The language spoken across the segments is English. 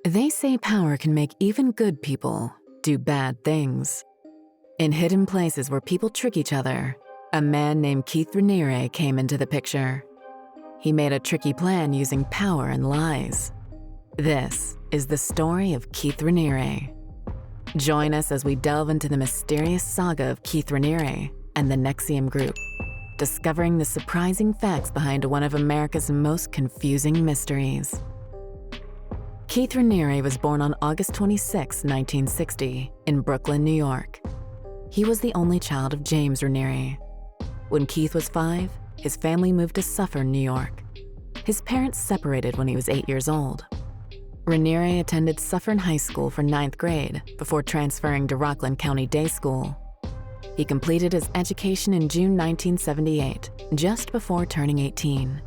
They say power can make even good people do bad things. In hidden places where people trick each other, a man named Keith Raniere came into the picture. He made a tricky plan using power and lies. This is the story of Keith Raniere. Join us as we delve into the mysterious saga of Keith Raniere and the NXIVM group, discovering the surprising facts behind one of America's most confusing mysteries. Keith Raniere was born on August 26, 1960, in Brooklyn, New York. He was the only child of James Raniere. When Keith was 5, his family moved to Suffern, New York. His parents separated when he was 8 years old. Raniere attended Suffern High School for 9th grade before transferring to Rockland County Day School. He completed his education in June 1978, just before turning 18.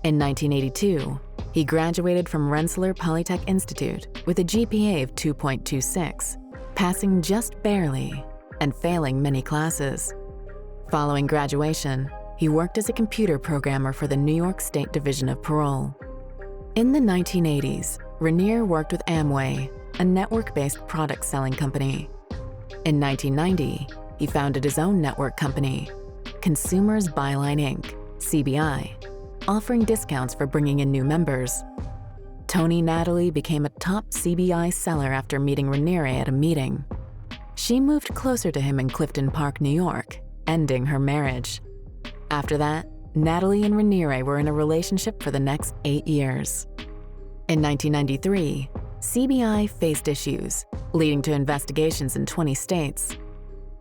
In 1982, he graduated from Rensselaer Polytech Institute with a GPA of 2.26, passing just barely and failing many classes. Following graduation, he worked as a computer programmer for the New York State Division of Parole. In the 1980s, Raniere worked with Amway, a network-based product-selling company. In 1990, he founded his own network company, Consumers Byline Inc., CBI, offering discounts for bringing in new members. Tony Natalie became a top CBI seller after meeting Raniere at a meeting. She moved closer to him in Clifton Park, New York, ending her marriage. After that, Natalie and Raniere were in a relationship for the next 8 years. In 1993, CBI faced issues, leading to investigations in 20 states.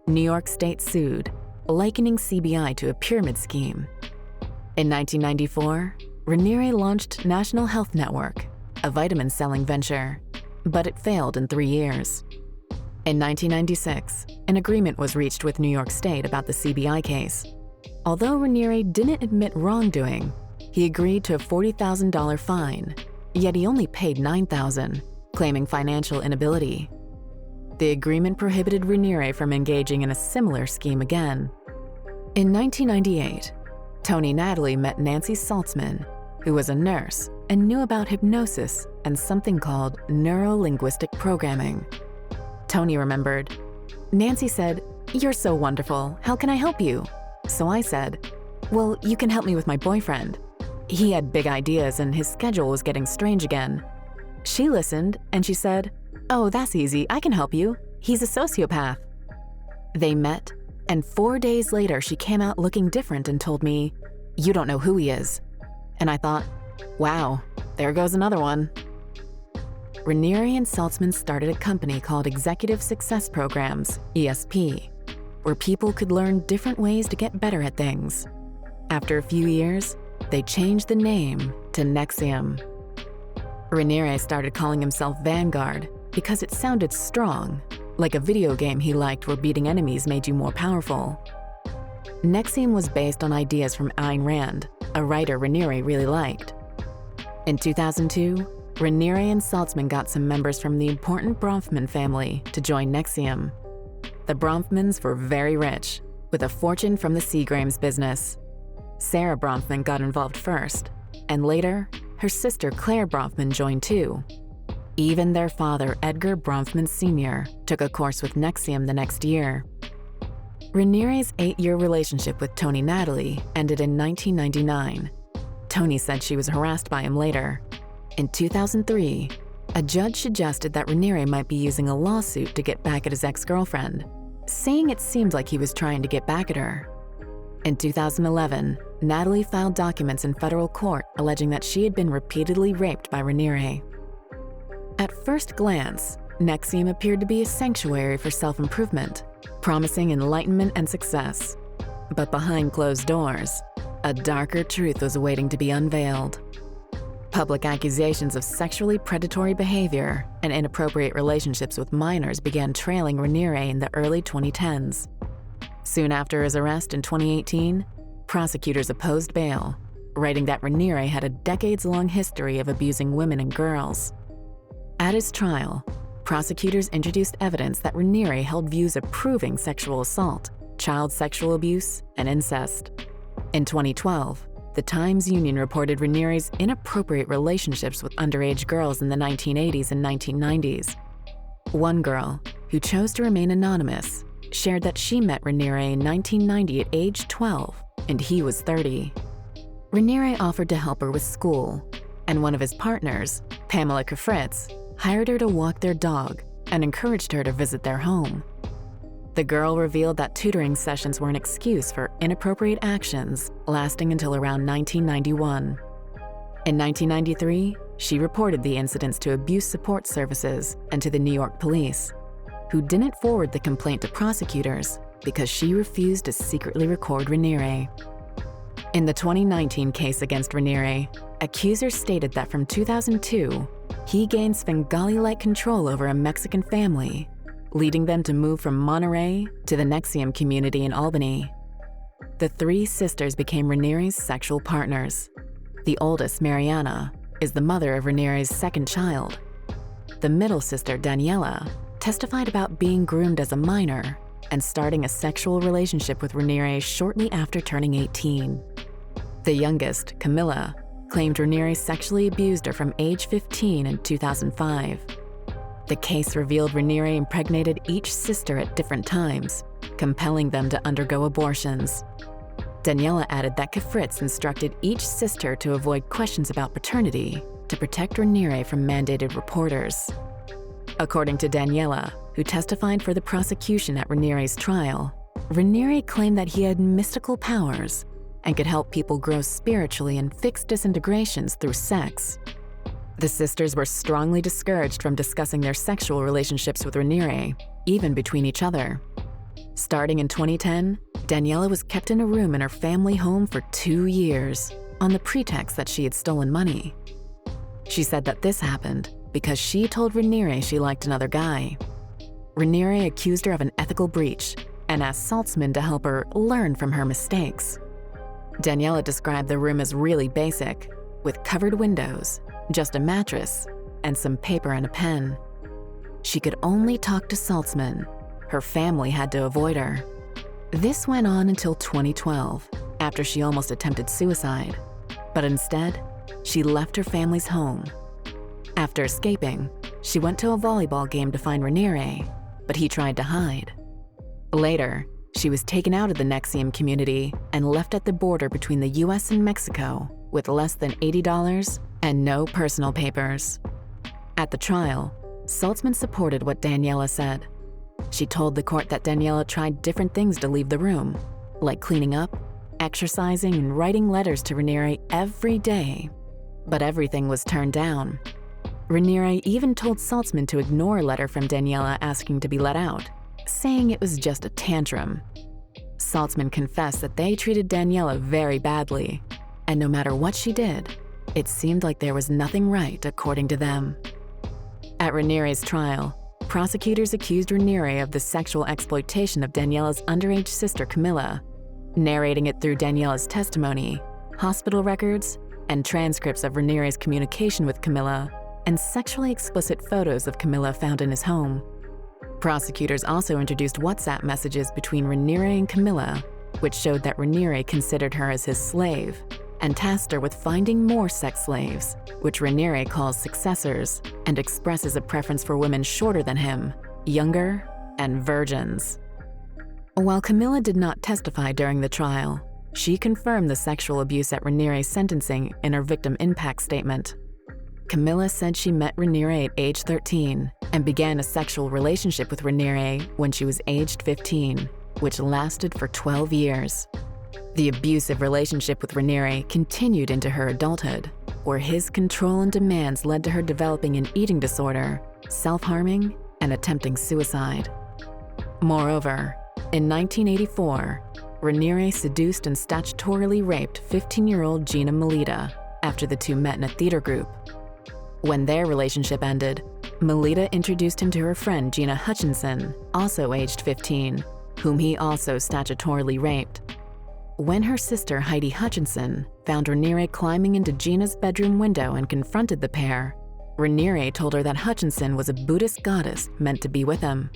New York State sued, likening CBI to a pyramid scheme. In 1994, Raniere launched National Health Network, a vitamin-selling venture, but it failed in 3 years. In 1996, an agreement was reached with New York State about the CBI case. Although Raniere didn't admit wrongdoing, he agreed to a $40,000 fine, yet he only paid $9,000, claiming financial inability. The agreement prohibited Raniere from engaging in a similar scheme again. In 1998, Tony Natalie met Nancy Saltzman, who was a nurse and knew about hypnosis and something called neuro-linguistic programming. Tony remembered. Nancy said, "You're so wonderful. How can I help you?" So I said, "Well, you can help me with my boyfriend." He had big ideas and his schedule was getting strange again. She listened and she said, "Oh, that's easy. I can help you. He's a sociopath." They met, and 4 days later she came out looking different and told me, "You don't know who he is." And I thought, wow, there goes another one. Raniere and Saltzman started a company called Executive Success Programs, ESP, where people could learn different ways to get better at things. After a few years, they changed the name to NXIVM. Raniere started calling himself Vanguard because it sounded strong, like a video game he liked where beating enemies made you more powerful. NXIVM was based on ideas from Ayn Rand, a writer Raniere really liked. In 2002, Raniere and Saltzman got some members from the important Bronfman family to join NXIVM. The Bronfmans were very rich, with a fortune from the Seagram's business. Sarah Bronfman got involved first, and later, her sister Claire Bronfman joined too. Even their father, Edgar Bronfman Sr., took a course with NXIVM the next year. Raniere's 8-year relationship with Tony Natalie ended in 1999. Tony said she was harassed by him later. In 2003, a judge suggested that Raniere might be using a lawsuit to get back at his ex-girlfriend, saying it seemed like he was trying to get back at her. In 2011, Natalie filed documents in federal court alleging that she had been repeatedly raped by Raniere. At first glance, NXIVM appeared to be a sanctuary for self-improvement, promising enlightenment and success. But behind closed doors, a darker truth was waiting to be unveiled. Public accusations of sexually predatory behavior and inappropriate relationships with minors began trailing Raniere in the early 2010s. Soon after his arrest in 2018, prosecutors opposed bail, writing that Raniere had a decades-long history of abusing women and girls. At his trial, prosecutors introduced evidence that Raniere held views approving sexual assault, child sexual abuse, and incest. In 2012, the Times-Union reported Raniere's inappropriate relationships with underage girls in the 1980s and 1990s. One girl, who chose to remain anonymous, shared that she met Raniere in 1990 at age 12, and he was 30. Raniere offered to help her with school, and one of his partners, Pamela Kafritz, hired her to walk their dog and encouraged her to visit their home. The girl revealed that tutoring sessions were an excuse for inappropriate actions lasting until around 1991. In 1993, she reported the incidents to Abuse Support Services and to the New York police, who didn't forward the complaint to prosecutors because she refused to secretly record Raniere. In the 2019 case against Raniere, accusers stated that from 2002, he gained Svengali-like control over a Mexican family, leading them to move from Monterey to the NXIVM community in Albany. The three sisters became Raniere's sexual partners. The oldest, Mariana, is the mother of Raniere's second child. The middle sister, Daniela, testified about being groomed as a minor and starting a sexual relationship with Raniere shortly after turning 18. The youngest, Camilla, claimed Raniere sexually abused her from age 15 in 2005. The case revealed Raniere impregnated each sister at different times, compelling them to undergo abortions. Daniela added that Kafritz instructed each sister to avoid questions about paternity to protect Raniere from mandated reporters. According to Daniela, who testified for the prosecution at Raniere's trial, Raniere claimed that he had mystical powers and could help people grow spiritually and fix disintegrations through sex. The sisters were strongly discouraged from discussing their sexual relationships with Raniere, even between each other. Starting in 2010, Daniela was kept in a room in her family home for 2 years on the pretext that she had stolen money. She said that this happened because she told Raniere she liked another guy. Raniere accused her of an ethical breach and asked Saltzman to help her learn from her mistakes. Daniela described the room as really basic, with covered windows, just a mattress, and some paper and a pen. She could only talk to Saltzman. Her family had to avoid her. This went on until 2012, after she almost attempted suicide. But instead, she left her family's home. After escaping, she went to a volleyball game to find Raniere, but he tried to hide. Later, she was taken out of the NXIVM community and left at the border between the US and Mexico with less than $80 and no personal papers. At the trial, Saltzman supported what Daniela said. She told the court that Daniela tried different things to leave the room, like cleaning up, exercising, and writing letters to Raniere every day. But everything was turned down. Raniere even told Saltzman to ignore a letter from Daniela asking to be let out, saying it was just a tantrum. Saltzman confessed that they treated Daniela very badly, and no matter what she did, it seemed like there was nothing right according to them. At Raniere's trial, prosecutors accused Raniere of the sexual exploitation of Daniela's underage sister Camilla, narrating it through Daniela's testimony, hospital records, and transcripts of Raniere's communication with Camilla, and sexually explicit photos of Camilla found in his home. Prosecutors also introduced WhatsApp messages between Raniere and Camilla, which showed that Raniere considered her as his slave and tasked her with finding more sex slaves, which Raniere calls successors and expresses a preference for women shorter than him, younger, and virgins. While Camilla did not testify during the trial, she confirmed the sexual abuse at Raniere's sentencing in her victim impact statement. Camilla said she met Raniere at age 13 and began a sexual relationship with Raniere when she was aged 15, which lasted for 12 years. The abusive relationship with Raniere continued into her adulthood, where his control and demands led to her developing an eating disorder, self-harming, and attempting suicide. Moreover, in 1984, Raniere seduced and statutorily raped 15-year-old Gina Melita after the two met in a theater group. When their relationship ended, Melita introduced him to her friend Gina Hutchinson, also aged 15, whom he also statutorily raped. When her sister Heidi Hutchinson found Raniere climbing into Gina's bedroom window and confronted the pair, Raniere told her that Hutchinson was a Buddhist goddess meant to be with him.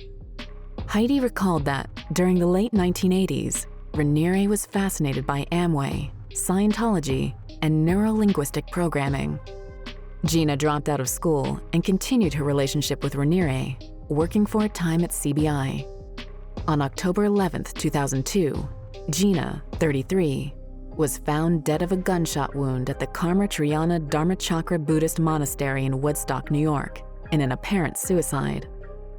Heidi recalled that, during the late 1980s, Raniere was fascinated by Amway Scientology, and neuro-linguistic programming. Gina dropped out of school and continued her relationship with Raniere, working for a time at CBI. On October 11, 2002, Gina, 33, was found dead of a gunshot wound at the Karma Triana Dharmachakra Buddhist Monastery in Woodstock, New York, in an apparent suicide.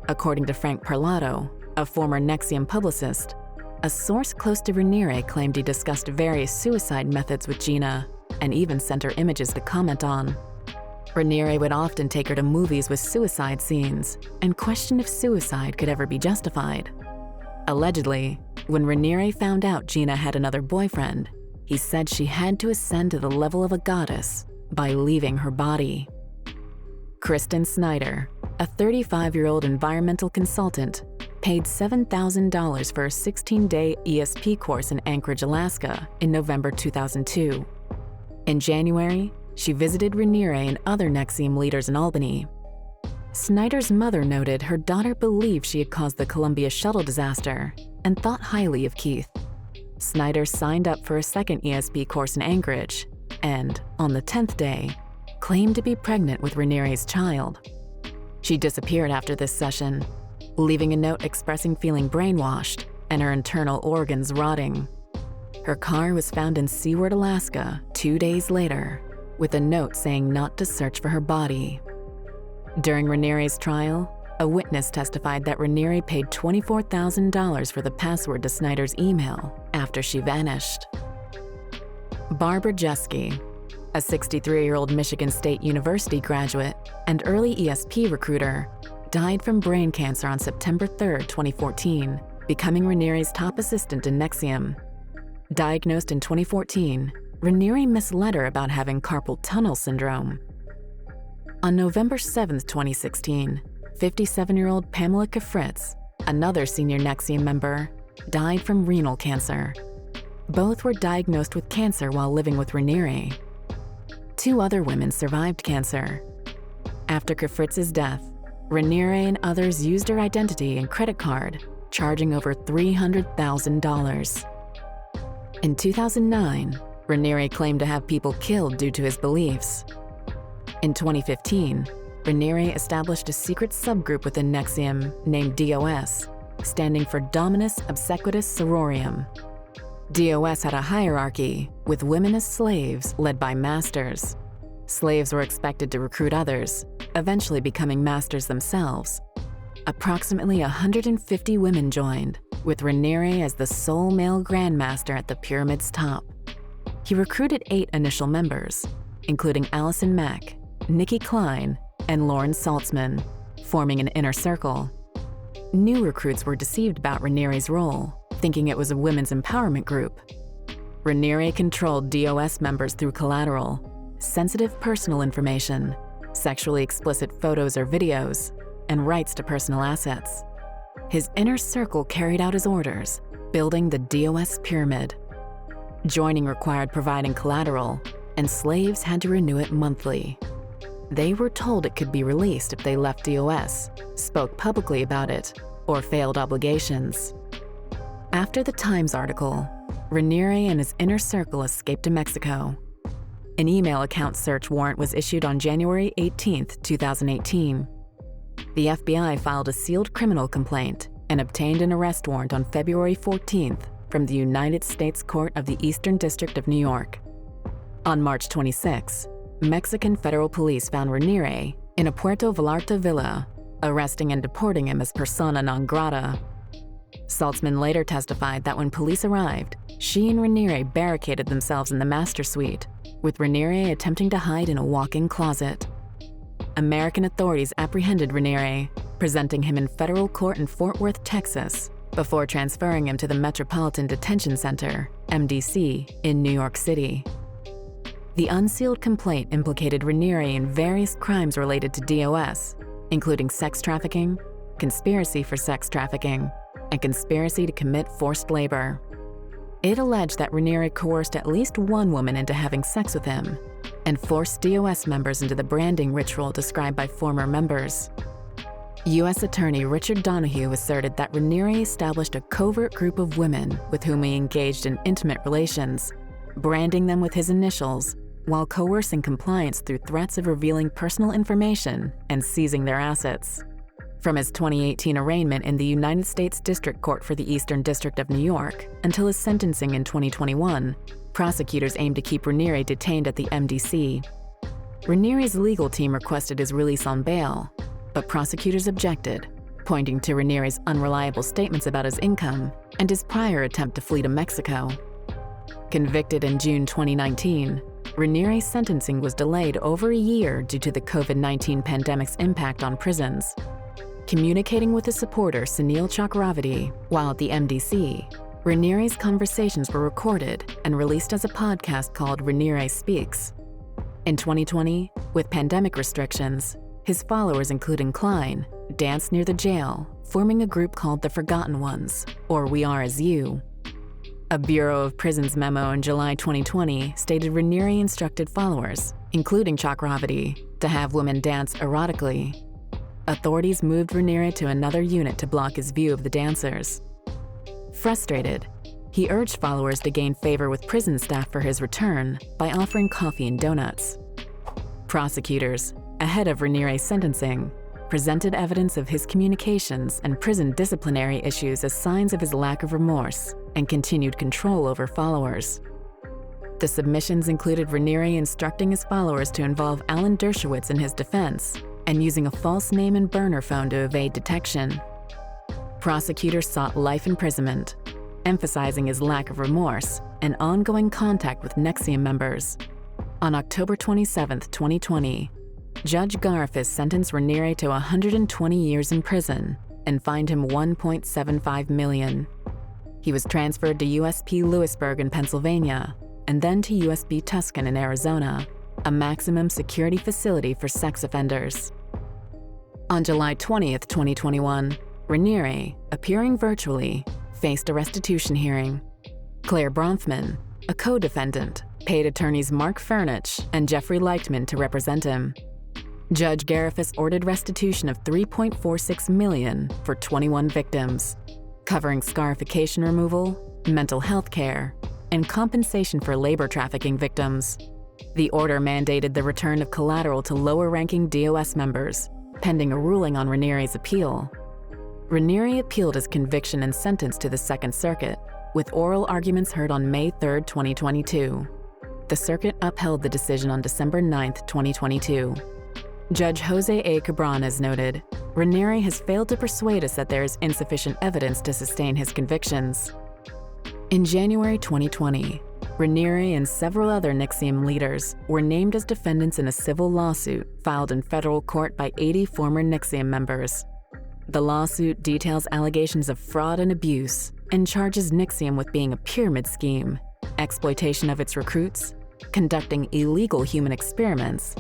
According to Frank Parlato, a former NXIVM publicist, a source close to Raniere claimed he discussed various suicide methods with Gina and even sent her images to comment on. Raniere would often take her to movies with suicide scenes and question if suicide could ever be justified. Allegedly, when Raniere found out Gina had another boyfriend, he said she had to ascend to the level of a goddess by leaving her body. Kristen Snyder, a 35-year-old environmental consultant, paid $7,000 for a 16-day ESP course in Anchorage, Alaska in November 2002. In January, she visited Raniere and other NXIVM leaders in Albany. Snyder's mother noted her daughter believed she had caused the Columbia shuttle disaster and thought highly of Keith. Snyder signed up for a second ESP course in Anchorage and, on the 10th day, claimed to be pregnant with Raniere's child. She disappeared after this session, leaving a note expressing feeling brainwashed and her internal organs rotting. Her car was found in Seward, Alaska, 2 days later, with a note saying not to search for her body. During Raniere's trial, a witness testified that Raniere paid $24,000 for the password to Snyder's email after she vanished. Barbara Jeske, a 63-year-old Michigan State University graduate and early ESP recruiter, died from brain cancer on September 3, 2014, becoming Raniere's top assistant in NXIVM. Diagnosed in 2014, Raniere misled her about having carpal tunnel syndrome. On November 7, 2016, 57-year-old Pamela Kafritz, another senior NXIVM member, died from renal cancer. Both were diagnosed with cancer while living with Raniere. 2 other women survived cancer. After Kafritz's death, Raniere and others used her identity and credit card, charging over $300,000. In 2009, Raniere claimed to have people killed due to his beliefs. In 2015, Raniere established a secret subgroup within NXIVM named DOS, standing for Dominus Obsequitus Sororium. DOS had a hierarchy, with women as slaves led by masters. Slaves were expected to recruit others, eventually becoming masters themselves. Approximately 150 women joined, with Raniere as the sole male grandmaster at the pyramid's top. He recruited 8 initial members, including Allison Mack, Nikki Klein, and Lauren Saltzman, forming an inner circle. New recruits were deceived about Raniere's role, thinking it was a women's empowerment group. Raniere controlled DOS members through collateral, sensitive personal information, sexually explicit photos or videos, and rights to personal assets. His inner circle carried out his orders, building the DOS pyramid. Joining required providing collateral, and slaves had to renew it monthly. They were told it could be released if they left DOS, spoke publicly about it, or failed obligations. After the Times article, Raniere and his inner circle escaped to Mexico. An email account search warrant was issued on January 18, 2018. The FBI filed a sealed criminal complaint and obtained an arrest warrant on February 14th from the United States Court of the Eastern District of New York. On March 26, Mexican federal police found Raniere in a Puerto Vallarta villa, arresting and deporting him as persona non grata. Saltzman later testified that when police arrived, she and Raniere barricaded themselves in the master suite, with Raniere attempting to hide in a walk-in closet. American authorities apprehended Raniere, presenting him in federal court in Fort Worth, Texas, before transferring him to the Metropolitan Detention Center, MDC, in New York City. The unsealed complaint implicated Raniere in various crimes related to DOS, including sex trafficking, conspiracy for sex trafficking, and conspiracy to commit forced labor. It alleged that Raniere coerced at least one woman into having sex with him and forced DOS members into the branding ritual described by former members. U.S. Attorney Richard Donahue asserted that Raniere established a covert group of women with whom he engaged in intimate relations, branding them with his initials, while coercing compliance through threats of revealing personal information and seizing their assets. From his 2018 arraignment in the United States District Court for the Eastern District of New York until his sentencing in 2021, prosecutors aimed to keep Raniere detained at the MDC. Raniere's legal team requested his release on bail, but prosecutors objected, pointing to Raniere's unreliable statements about his income and his prior attempt to flee to Mexico. Convicted in June 2019, Raniere's sentencing was delayed over a year due to the COVID-19 pandemic's impact on prisons. Communicating with his supporter Sunil Chakravarti while at the MDC, Raniere's conversations were recorded and released as a podcast called Raniere Speaks. In 2020, with pandemic restrictions, his followers, including Klein, danced near the jail, forming a group called the Forgotten Ones, or We Are As You. A Bureau of Prisons memo in July 2020 stated Raniere instructed followers, including Chakravarti, to have women dance erotically. Authorities moved Raniere to another unit to block his view of the dancers. Frustrated, he urged followers to gain favor with prison staff for his return by offering coffee and donuts. Prosecutors, ahead of Raniere's sentencing, presented evidence of his communications and prison disciplinary issues as signs of his lack of remorse and continued control over followers. The submissions included Raniere instructing his followers to involve Alan Dershowitz in his defense and using a false name and burner phone to evade detection. Prosecutors sought life imprisonment, emphasizing his lack of remorse and ongoing contact with NXIVM members. On October 27, 2020, Judge Garifas sentenced Raniere to 120 years in prison and fined him $1.75 million. He was transferred to USP Lewisburg in Pennsylvania and then to USP Tucson in Arizona, a maximum security facility for sex offenders. On July 20, 2021, Raniere, appearing virtually, faced a restitution hearing. Claire Bronfman, a co-defendant, paid attorneys Mark Furnich and Jeffrey Leichtman to represent him. Judge Garifas ordered restitution of $3.46 million for 21 victims, covering scarification removal, mental health care, and compensation for labor trafficking victims. The order mandated the return of collateral to lower-ranking DOS members, pending a ruling on Raniere's appeal. Raniere appealed his conviction and sentence to the Second Circuit, with oral arguments heard on May 3, 2022. The circuit upheld the decision on December 9, 2022. Judge Jose A. Cabranes noted, Raniere has failed to persuade us that there is insufficient evidence to sustain his convictions. In January 2020, Raniere and several other NXIVM leaders were named as defendants in a civil lawsuit filed in federal court by 80 former NXIVM members. The lawsuit details allegations of fraud and abuse and charges NXIVM with being a pyramid scheme, exploitation of its recruits, conducting illegal human experiments,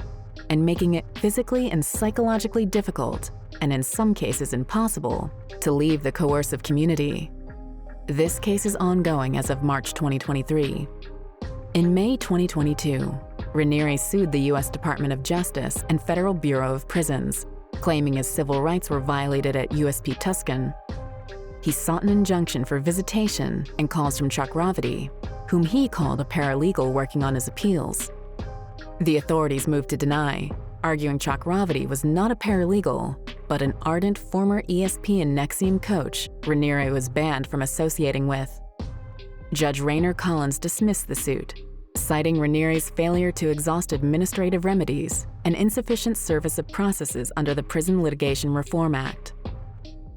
and making it physically and psychologically difficult, and in some cases impossible, to leave the coercive community. This case is ongoing as of March 2023. In May 2022, Raniere sued the U.S. Department of Justice and Federal Bureau of Prisons, claiming his civil rights were violated at USP Tucson. He sought an injunction for visitation and calls from Chakravarti, whom he called a paralegal working on his appeals. The authorities moved to deny, arguing Chakravarti was not a paralegal, but an ardent former ESP and NXIVM coach Raniere was banned from associating with. Judge Rainer Collins dismissed the suit, citing Raniere's failure to exhaust administrative remedies and insufficient service of processes under the Prison Litigation Reform Act.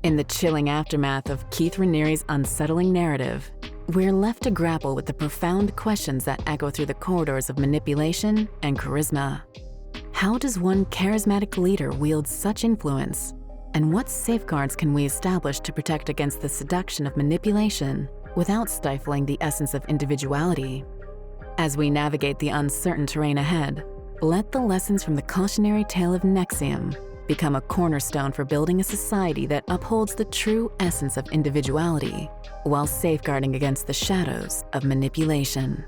In the chilling aftermath of Keith Raniere's unsettling narrative, we're left to grapple with the profound questions that echo through the corridors of manipulation and charisma. How does one charismatic leader wield such influence? And what safeguards can we establish to protect against the seduction of manipulation without stifling the essence of individuality? As we navigate the uncertain terrain ahead, let the lessons from the cautionary tale of NXIVM become a cornerstone for building a society that upholds the true essence of individuality while safeguarding against the shadows of manipulation.